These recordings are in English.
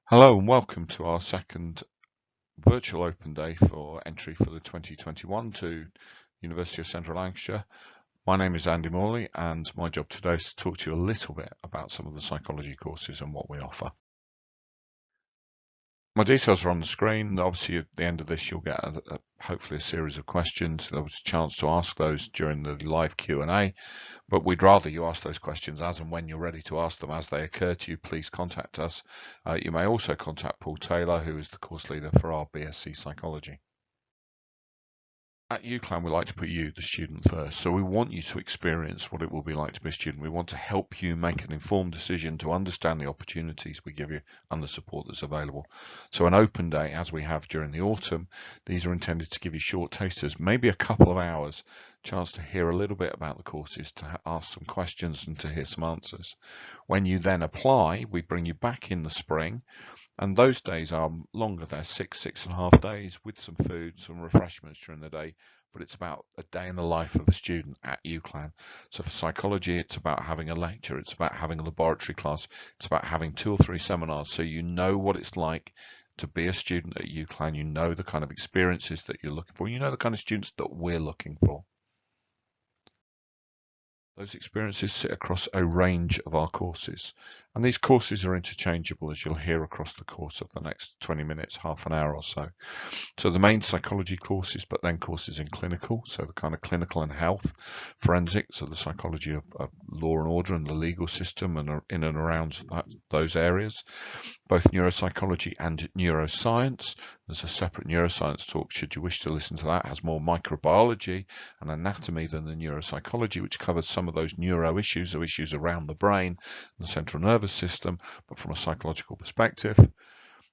Hello and welcome to our second virtual open day for entry for the 2021 to University of Central Lancashire. My name is Andy Morley and my job today is to talk to you a little bit about some of the psychology courses and what we offer. My details are on the screen. Obviously, at the end of this, you'll get hopefully a series of questions. There was a chance to ask those during the live Q&A, but we'd rather you ask those questions as and when you're ready to ask them. As they occur to you, please contact us. You may also contact Paul Taylor, who is the course leader for our BSc Psychology. At UCLan, we like to put you, the student, first. So we want you to experience what it will be like to be a student. We want to help you make an informed decision to understand the opportunities we give you and the support that's available. So an open day, as we have during the autumn, these are intended to give you short tasters, maybe a couple of hours, chance to hear a little bit about the courses, to ask some questions and to hear some answers. When you then apply, we bring you back in the spring. And those days are longer. They're 6.5 days with some food, some refreshments during the day. But it's about a day in the life of a student at UCLan. So for psychology, it's about having a lecture. It's about having a laboratory class. It's about having 2 or 3 seminars. So you know what it's like to be a student at UCLan. You know the kind of experiences that you're looking for. You know the kind of students that we're looking for. Those experiences sit across a range of our courses, and these courses are interchangeable, as you'll hear across the course of the next 20 minutes, half an hour or so. So the main psychology courses, but then courses in clinical, so the kind of clinical and health, forensic, so the psychology of law and order and the legal system and in and around those areas, both neuropsychology and neuroscience. There's a separate neuroscience talk, should you wish to listen to that. It has more microbiology and anatomy than the neuropsychology, which covers some of those neuro issues, or issues around the brain and the central nervous system, but from a psychological perspective.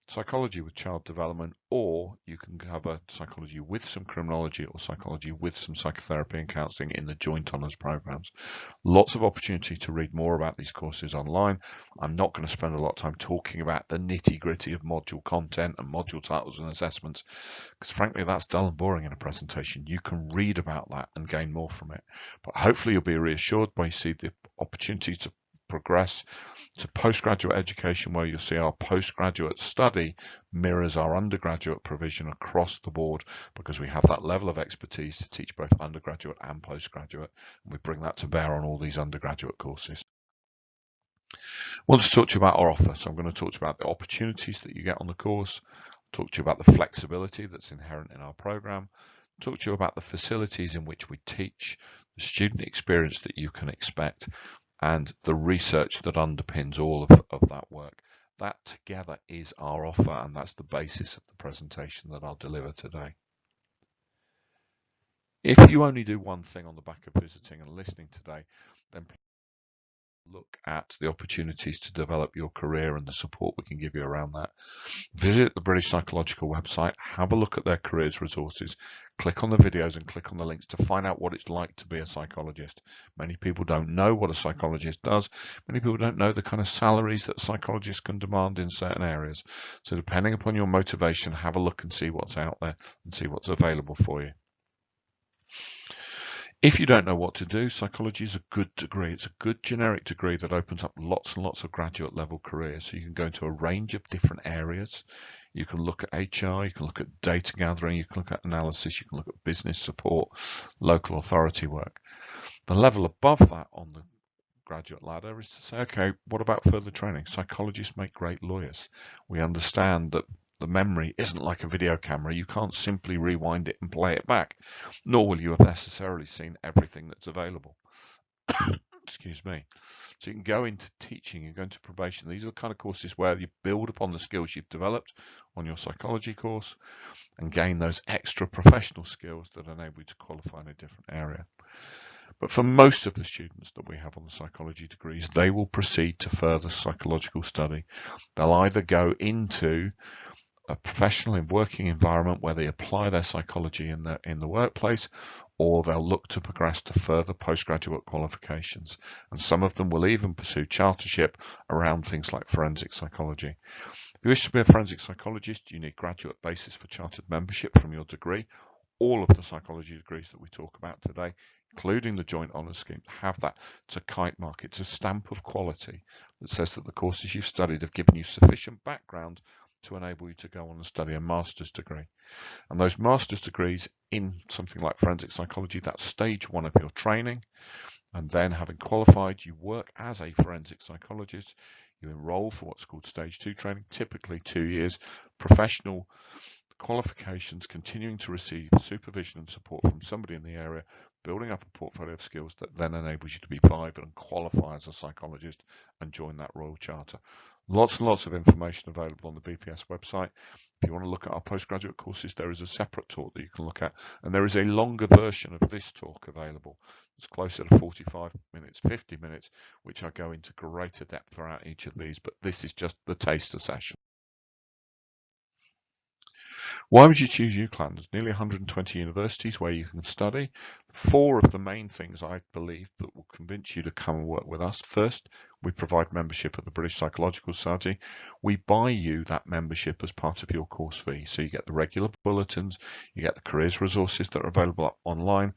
Psychology with child development, or you can cover psychology with some criminology or psychology with some psychotherapy and counselling in the joint honours programs. Lots of opportunity to read more about these courses online. I'm not going to spend a lot of time talking about the nitty-gritty of module content and module titles and assessments, because frankly that's dull and boring in a presentation. You can read about that and gain more from it, but hopefully you'll be reassured by seeing the opportunity to progress to postgraduate education, where you'll see our postgraduate study mirrors our undergraduate provision across the board, because we have that level of expertise to teach both undergraduate and postgraduate, and we bring that to bear on all these undergraduate courses. I want to talk to you about our offer. So I'm going to talk to you about the opportunities that you get on the course, talk to you about the flexibility that's inherent in our program, talk to you about the facilities in which we teach, the student experience that you can expect, and the research that underpins all of that work. That together is our offer, and that's the basis of the presentation that I'll deliver today. If you only do one thing on the back of visiting and listening today, then look at the opportunities to develop your career and the support we can give you around that. Visit the British Psychological website, have a look at their careers resources, click on the videos and click on the links to find out what it's like to be a psychologist. Many people don't know what a psychologist does. Many people don't know the kind of salaries that psychologists can demand in certain areas. So depending upon your motivation, have a look and see what's out there and see what's available for you. If you don't know what to do, psychology is a good degree. It's a good generic degree that opens up lots and lots of graduate level careers. So you can go into a range of different areas. You can look at HR, you can look at data gathering, you can look at analysis, you can look at business support, local authority work. The level above that on the graduate ladder is to say, okay, what about further training? Psychologists make great lawyers. We understand that the memory isn't like a video camera. You can't simply rewind it and play it back, nor will you have necessarily seen everything that's available. Excuse me. So you can go into teaching, you go into probation. These are the kind of courses where you build upon the skills you've developed on your psychology course and gain those extra professional skills that enable you to qualify in a different area. But for most of the students that we have on the psychology degrees, they will proceed to further psychological study. They'll either go into a professional and working environment where they apply their psychology in the workplace, or they'll look to progress to further postgraduate qualifications. And some of them will even pursue chartership around things like forensic psychology. If you wish to be a forensic psychologist, you need graduate basis for chartered membership from your degree, all of the psychology degrees that we talk about today, including the joint honours scheme, have that. It's a kite mark. It's a stamp of quality that says that the courses you've studied have given you sufficient background to enable you to go on and study a master's degree. And those master's degrees in something like forensic psychology, that's stage 1 of your training. And then, having qualified, you work as a forensic psychologist. You enroll for what's called stage 2 training, typically 2 years, professional qualifications, continuing to receive supervision and support from somebody in the area, building up a portfolio of skills that then enables you to be viable and qualify as a psychologist and join that Royal Charter. Lots and lots of information available on the BPS website. If you want to look at our postgraduate courses, there is a separate talk that you can look at, and there is a longer version of this talk available. It's closer to 45 minutes, 50 minutes, which I go into greater depth throughout each of these, but this is just the taster session. Why would you choose UCLan? There's nearly 120 universities where you can study. 4 of the main things I believe that will convince you to come and work with us. First, we provide membership at the British Psychological Society. We buy you that membership as part of your course fee. So you get the regular bulletins, you get the careers resources that are available online,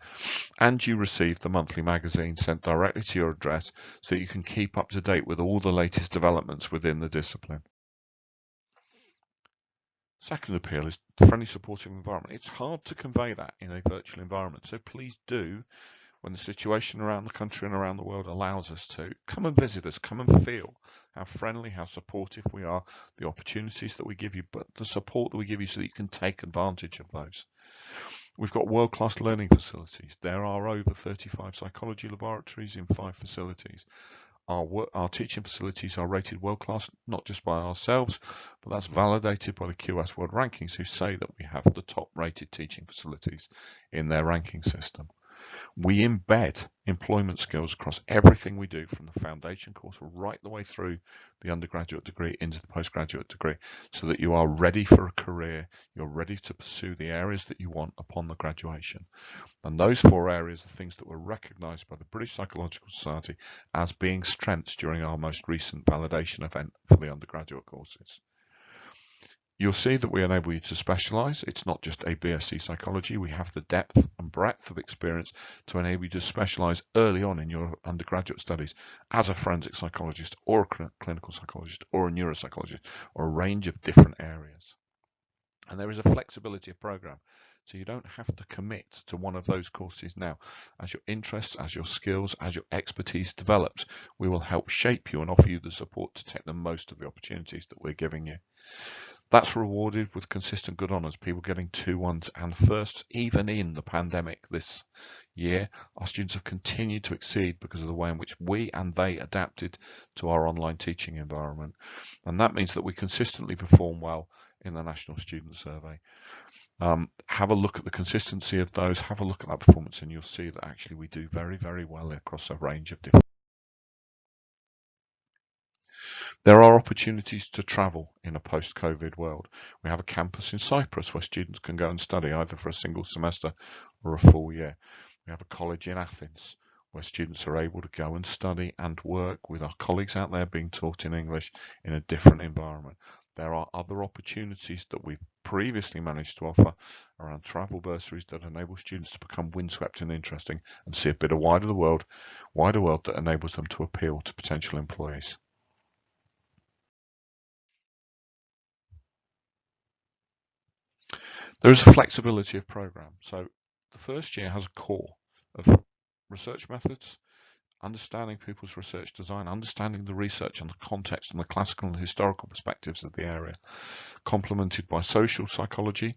and you receive the monthly magazine sent directly to your address so you can keep up to date with all the latest developments within the discipline. Second appeal is the friendly, supportive environment. It's hard to convey that in a virtual environment, so please do, when the situation around the country and around the world allows us to, come and visit us, come and feel how friendly, how supportive we are, the opportunities that we give you, but the support that we give you so that you can take advantage of those. We've got world-class learning facilities. There are over 35 psychology laboratories in 5 facilities. Our teaching facilities are rated world-class, not just by ourselves, but that's validated by the QS World Rankings, who say that we have the top-rated teaching facilities in their ranking system. We embed employment skills across everything we do, from the foundation course right the way through the undergraduate degree into the postgraduate degree, so that you are ready for a career, you're ready to pursue the areas that you want upon the graduation. And those 4 areas are things that were recognised by the British Psychological Society as being strengths during our most recent validation event for the undergraduate courses. You'll see that we enable you to specialise. It's not just a BSc psychology. We have the depth and breadth of experience to enable you to specialise early on in your undergraduate studies as a forensic psychologist or a clinical psychologist or a neuropsychologist or a range of different areas. And there is a flexibility of programme, so you don't have to commit to one of those courses now. As your interests, as your skills, as your expertise develops, we will help shape you and offer you the support to take the most of the opportunities that we're giving you. That's rewarded with consistent good honours, people getting 2-1s and firsts. Even in the pandemic this year, our students have continued to exceed because of the way in which we and they adapted to our online teaching environment. And that means that we consistently perform well in the National Student Survey. Have a look at the consistency of those, have a look at that performance, and you'll see that actually we do very, very well across a range of different. There are opportunities to travel in a post-COVID world. We have a campus in Cyprus where students can go and study either for a single semester or a full year. We have a college in Athens where students are able to go and study and work with our colleagues out there being taught in English in a different environment. There are other opportunities that we've previously managed to offer around travel bursaries that enable students to become windswept and interesting and see a bit of wider world that enables them to appeal to potential employees. There is a flexibility of program. So the first year has a core of research methods, understanding people's research design, understanding the research and the context and the classical and historical perspectives of the area, complemented by social psychology,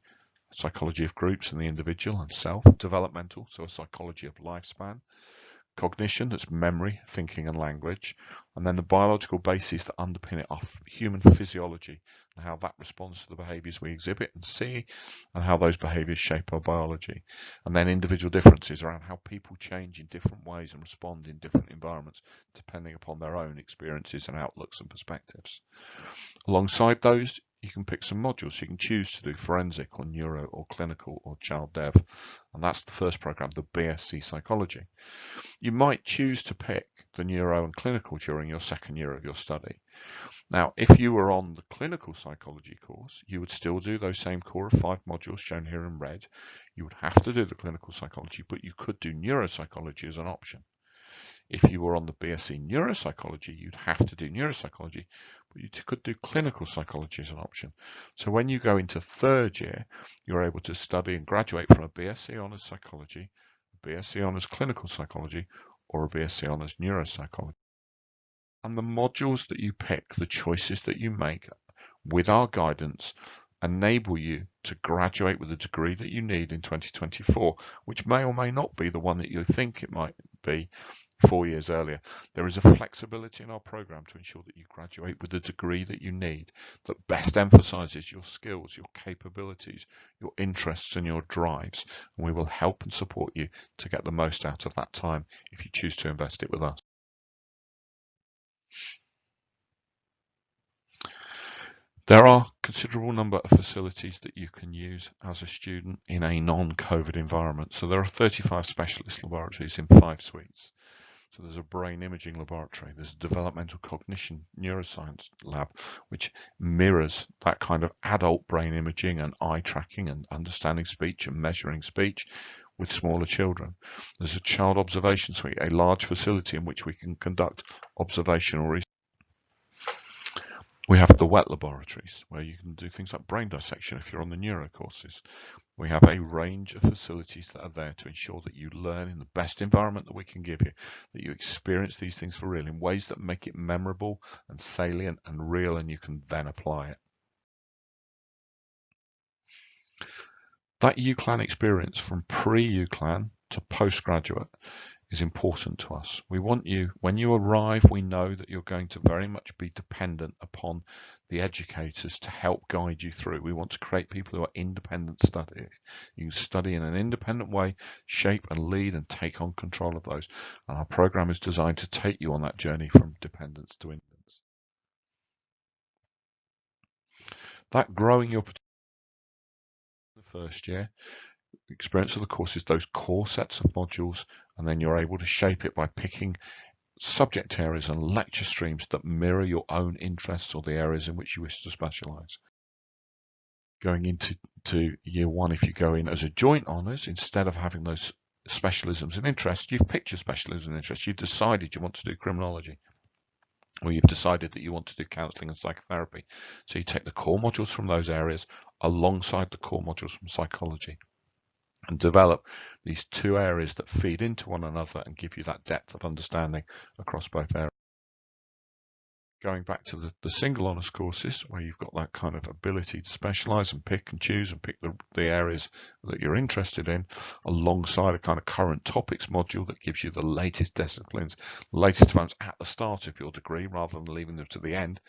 psychology of groups and the individual and self, developmental, so a psychology of lifespan, cognition, that's memory, thinking and language, and then the biological bases that underpin it are human physiology and how that responds to the behaviours we exhibit and see, and how those behaviours shape our biology, and then individual differences around how people change in different ways and respond in different environments depending upon their own experiences and outlooks and perspectives. Alongside those, you can pick some modules. You can choose to do forensic or neuro or clinical or child dev. And that's the first program, the BSc Psychology. You might choose to pick the neuro and clinical during your second year of your study. Now, if you were on the clinical psychology course, you would still do those same core of 5 modules shown here in red. You would have to do the clinical psychology, but you could do neuropsychology as an option. If you were on the BSc Neuropsychology, you'd have to do neuropsychology, but you could do clinical psychology as an option. So when you go into third year, you're able to study and graduate from a BSc Honours Psychology, a BSc Honours Clinical Psychology, or a BSc Honours Neuropsychology. And the modules that you pick, the choices that you make with our guidance, enable you to graduate with the degree that you need in 2024, which may or may not be the one that you think it might be 4 years earlier. There is a flexibility in our program to ensure that you graduate with the degree that you need, that best emphasizes your skills, your capabilities, your interests and your drives. And we will help and support you to get the most out of that time if you choose to invest it with us. There are a considerable number of facilities that you can use as a student in a non-COVID environment. So there are 35 specialist laboratories in 5 suites. So there's a brain imaging laboratory, there's a developmental cognition neuroscience lab, which mirrors that kind of adult brain imaging and eye tracking and understanding speech and measuring speech with smaller children. There's a child observation suite, a large facility in which we can conduct observational research. We have the wet laboratories, where you can do things like brain dissection if you're on the neuro courses. We have a range of facilities that are there to ensure that you learn in the best environment that we can give you, that you experience these things for real in ways that make it memorable and salient and real, and you can then apply it. That UCLan experience from pre-UCLan to postgraduate is important to us. We want you, when you arrive, we know that you're going to very much be dependent upon the educators to help guide you through. We want to create people who are independent studies. You can study in an independent way, shape and lead and take on control of those. And our program is designed to take you on that journey from dependence to independence. That growing your potential in the first year, experience of the course is those core sets of modules, and then you're able to shape it by picking subject areas and lecture streams that mirror your own interests or the areas in which you wish to specialise. Going into year 1, if you go in as a joint honours, instead of having those specialisms and interests, you've picked your specialism and interests. You've decided you want to do criminology, or you've decided that you want to do counselling and psychotherapy. So you take the core modules from those areas alongside the core modules from psychology, and develop these 2 areas that feed into one another and give you that depth of understanding across both areas. Going back to the single honours courses, where you've got that kind of ability to specialise and pick and choose and pick the areas that you're interested in, alongside a kind of current topics module that gives you the latest disciplines, latest developments at the start of your degree rather than leaving them to the end.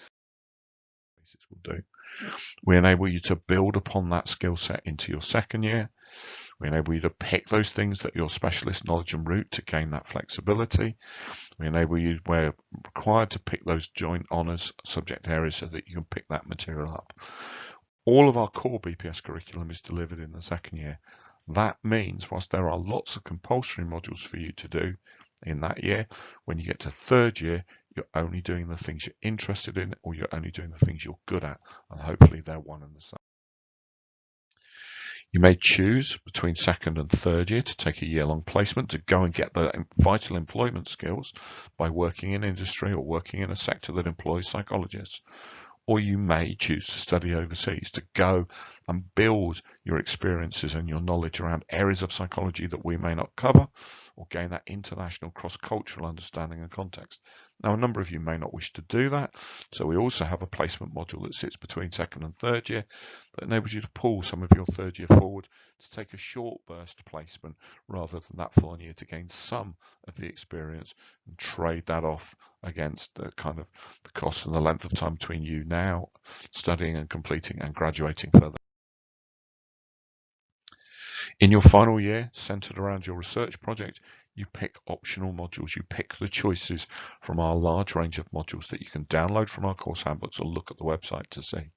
Will do. We enable you to build upon that skill set into your second year. We enable you to pick those things that your specialist knowledge and route to gain that flexibility. We enable you, where required, to pick those joint honours subject areas so that you can pick that material up. All of our core BPS curriculum is delivered in the second year. That means, whilst there are lots of compulsory modules for you to do in that year, when you get to third year, you're only doing the things you're interested in, or you're only doing the things you're good at, and hopefully they're one and the same. You may choose between second and third year to take a year-long placement to go and get the vital employment skills by working in industry or working in a sector that employs psychologists. Or you may choose to study overseas, to go and build your experiences and your knowledge around areas of psychology that we may not cover, or gain that international cross-cultural understanding and context. Now, a number of you may not wish to do that, so we also have a placement module that sits between second and third year that enables you to pull some of your third year forward to take a short burst placement rather than that full year, to gain some of the experience and trade that off against the kind of the cost and the length of time between you now studying and completing and graduating further. In your final year, centered around your research project, you pick optional modules. You pick the choices from our large range of modules that you can download from our course handbooks or look at the website to see.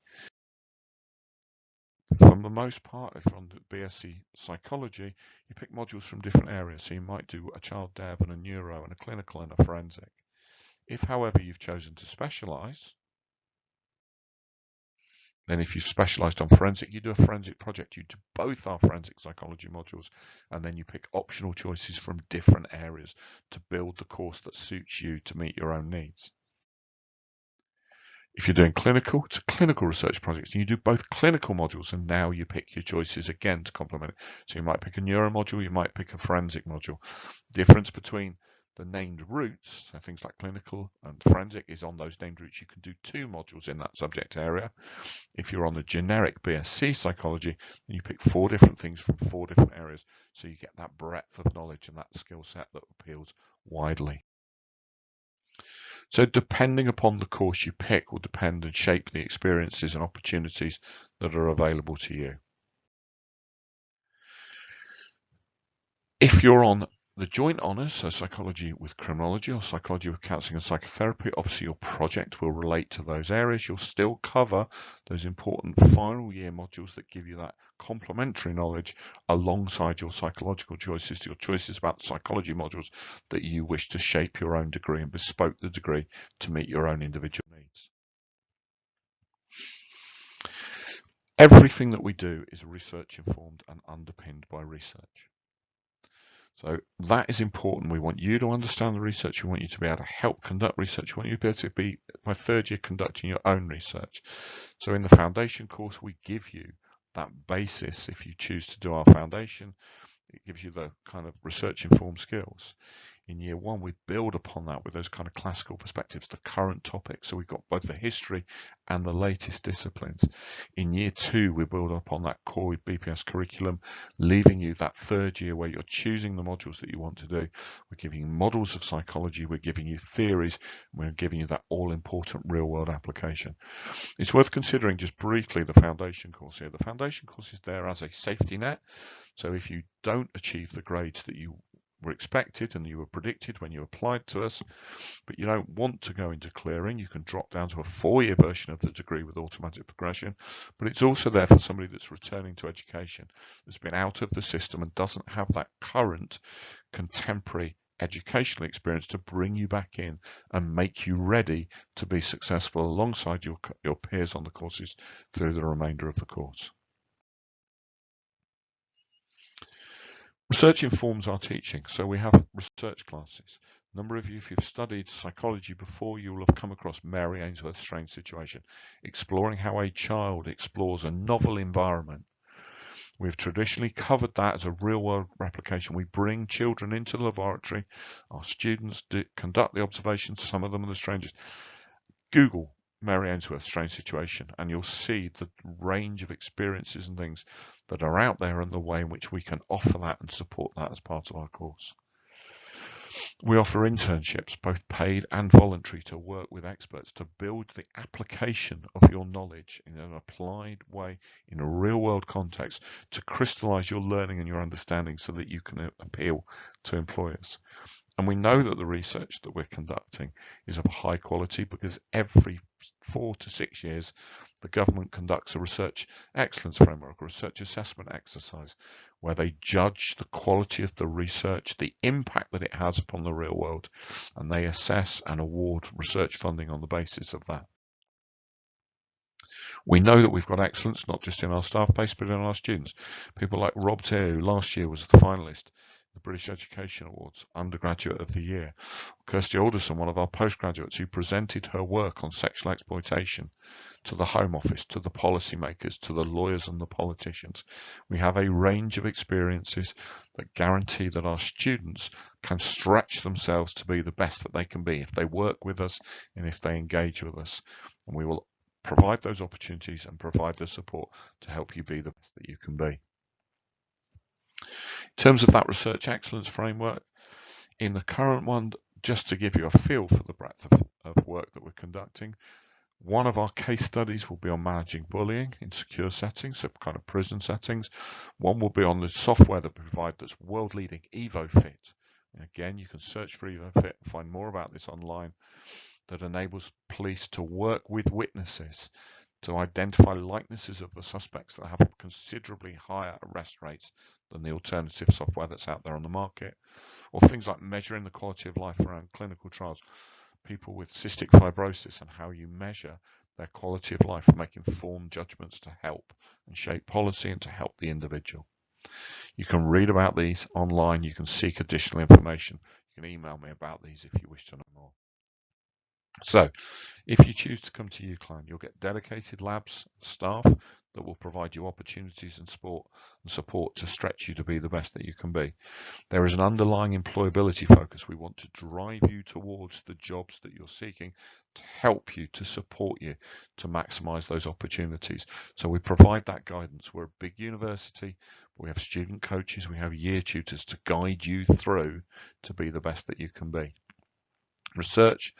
For the most part, if you're on the BSc Psychology, you pick modules from different areas. So you might do a child dev and a neuro and a clinical and a forensic. If, however, you've chosen to specialise, then if you've specialised on forensic, you do a forensic project. You do both our forensic psychology modules, and then you pick optional choices from different areas to build the course that suits you to meet your own needs. If you're doing clinical, it's a clinical research project, and you do both clinical modules, and now you pick your choices again to complement it. So you might pick a neuro module, you might pick a forensic module. Difference between the named routes, so things like clinical and forensic, is on those named routes you can do 2 modules in that subject area. If you're on the generic BSc Psychology, then you pick 4 different things from 4 different areas, so you get that breadth of knowledge and that skill set that appeals widely. So depending upon the course you pick will depend and shape the experiences and opportunities that are available to you. If you're on the joint honours, so psychology with criminology or psychology with counselling and psychotherapy, obviously your project will relate to those areas. You'll still cover those important final year modules that give you that complementary knowledge alongside your psychological choices, your choices about the psychology modules that you wish to shape your own degree and bespoke the degree to meet your own individual needs. Everything that we do is research informed and underpinned by research. So that is important. We want you to understand the research. We want you to be able to help conduct research. We want you to be able to be, by 3rd year, conducting your own research. So in the foundation course, we give you that basis. If you choose to do our foundation, it gives you the kind of research informed skills. In year 1, we build upon that with those kind of classical perspectives, the current topics. So we've got both the history and the latest disciplines. In year 2, we build upon that core BPS curriculum, leaving you that 3rd year where you're choosing the modules that you want to do. We're giving you models of psychology, we're giving you theories, and we're giving you that all-important real-world application. It's worth considering just briefly the foundation course here. The foundation course is there as a safety net. So if you don't achieve the grades that you were expected and you were predicted when you applied to us, but you don't want to go into clearing, you can drop down to a 4-year version of the degree with automatic progression. But it's also there for somebody that's returning to education, that's been out of the system and doesn't have that current contemporary educational experience to bring you back in and make you ready to be successful alongside your peers on the courses through the remainder of the course. Research informs our teaching, so we have research classes. A number of you, if you've studied psychology before, you will have come across Mary Ainsworth's Strange Situation, exploring how a child explores a novel environment. We've traditionally covered that as a real-world replication. We bring children into the laboratory. Our students conduct the observations. Some of them are the strangest. Google Mary Ainsworth's Strange Situation, and you'll see the range of experiences and things that are out there and the way in which we can offer that and support that as part of our course. We offer internships, both paid and voluntary, to work with experts to build the application of your knowledge in an applied way, in a real-world context, to crystallize your learning and your understanding so that you can appeal to employers. And we know that the research that we're conducting is of high quality because every 4 to 6 years, the government conducts a research excellence framework, a research assessment exercise, where they judge the quality of the research, the impact that it has upon the real world, and they assess and award research funding on the basis of that. We know that we've got excellence, not just in our staff base, but in our students. People like Rob Tear, who last year was the finalist the British Education Awards, Undergraduate of the Year. Kirsty Alderson, one of our postgraduates, who presented her work on sexual exploitation to the Home Office, to the policymakers, to the lawyers and the politicians. We have a range of experiences that guarantee that our students can stretch themselves to be the best that they can be if they work with us and if they engage with us. And we will provide those opportunities and provide the support to help you be the best that you can be. In terms of that research excellence framework, in the current one, just to give you a feel for the breadth of work that we're conducting, one of our case studies will be on managing bullying in secure settings, so kind of prison settings. One will be on the software that we provide that's world-leading, EvoFit. And again, you can search for EvoFit and find more about this online, that enables police to work with witnesses to identify likenesses of the suspects that have considerably higher arrest rates than the alternative software that's out there on the market, or things like measuring the quality of life around clinical trials, people with cystic fibrosis, and how you measure their quality of life, make informed judgments to help and shape policy and to help the individual. You can read about these online. You can seek additional information. You can email me about these if you wish to know more. So, if you choose to come to UCLan, you'll get dedicated labs, staff that will provide you opportunities and support to stretch you to be the best that you can be. There is an underlying employability focus. We want to drive you towards the jobs that you're seeking, to help you, to support you, to maximize those opportunities. So we provide that guidance. We're a big university. We have student coaches. We have year tutors to guide you through to be the best that you can be. Research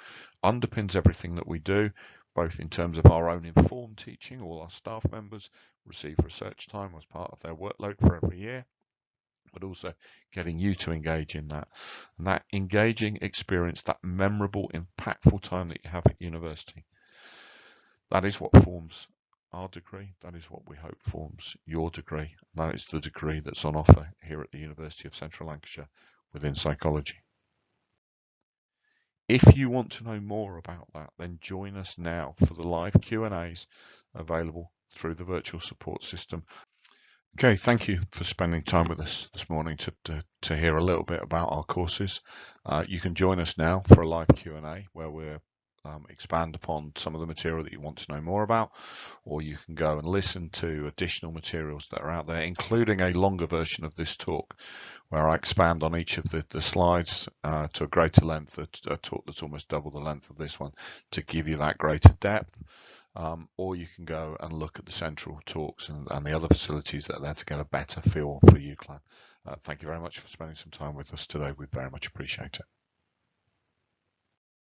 underpins everything that we do, both in terms of our own informed teaching. All our staff members receive research time as part of their workload for every year, but also getting you to engage in that. And that engaging experience, that memorable, impactful time that you have at university, that is what forms our degree. That is what we hope forms your degree. That is the degree that's on offer here at the University of Central Lancashire within psychology. If you want to know more about that, then join us now for the live Q&As available through the virtual support system. Okay, thank you for spending time with us this morning to hear a little bit about our courses. You can join us now for a live Q&A where we'll expand upon some of the material that you want to know more about, or you can go and listen to additional materials that are out there, including a longer version of this talk where I expand on each of the slides to a greater length, a talk that's almost double the length of this one, to give you that greater depth. Or you can go and look at the central talks and the other facilities that are there to get a better feel for UCLan. Thank you very much for spending some time with us today. We very much appreciate it.